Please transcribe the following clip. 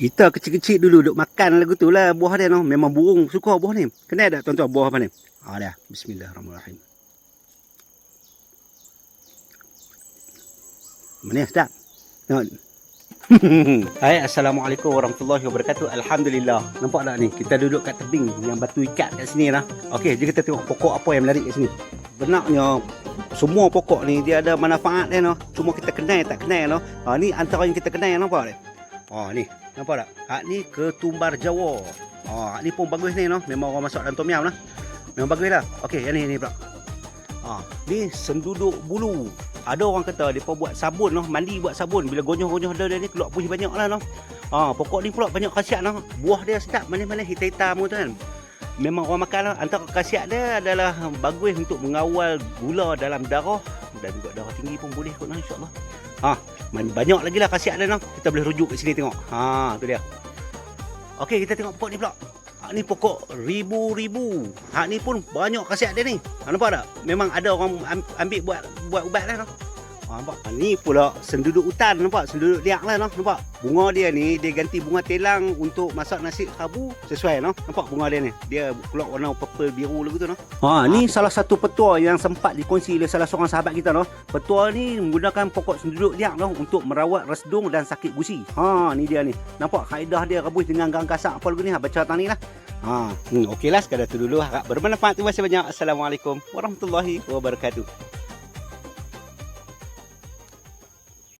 Kita kecil-kecil dulu duk makan lagu tu lah buah dia noh. Memang burung suka buah ni. Kenal tak tuan-tuan buah apa ni? Dah. Bismillahirrahmanirrahim. Manis tak? Tengok. Hai, Assalamualaikum warahmatullahi wabarakatuh. Alhamdulillah. Nampak tak ni? Kita duduk kat tebing yang batu ikat kat sini lah. Okey, jom kita tengok pokok apa yang menarik kat sini. Benarnya semua pokok ni dia ada manfaat dia noh. Cuma kita kenal tak kenal noh. Ni antara yang kita kenal, nampak tak? Ni. Nampak tak? Ni ketumbar Jawa. Ni pun bagus ni noh. Memang orang masak dalam tom yum lah. Memang bagus lah. Okey, yang ni pula. Ni senduduk bulu. Ada orang kata depa buat sabun noh, mandi buat sabun. Bila gonyoh-gonyoh dia ni keluar putih banyak lah noh. Pokok ni pula banyak khasiat noh. Buah dia sedap, manis-manis, hitam-hitam tu kan. Memang orang makan lah. Antara khasiat dia adalah bagus untuk mengawal gula dalam darah dan juga darah tinggi pun boleh kot noh, insya-Allah. Banyak lagi lah khasiat dia noh. Kita boleh rujuk kat sini tengok. Tu dia. Okey, kita tengok pokok ni pula. Ni pokok ribu-ribu. Ni pun banyak khasiat dia ni. Nampak tak? Memang ada orang ambil buat ubat lah noh. Nampak? Ni pula senduduk hutan, nampak? Senduduk liak lah noh. Nampak? Bunga dia ni dia ganti bunga telang untuk masak nasi khabu sesuai noh. Nampak bunga dia ni? Dia keluar warna purple biru lagu tu noh. Ni salah satu petua yang sempat dikongsi oleh salah seorang sahabat kita noh. Petua ni menggunakan pokok senduduk liak noh untuk merawat resdung dan sakit gusi. Ni dia ni. Nampak kaedah dia rebus dengan gang kasak apa lagu ni? Baca tang ni lah. Okeylah, sekadar tu dulu. Harap bermanfaat. Terima kasih banyak. Assalamualaikum warahmatullahi wabarakatuh.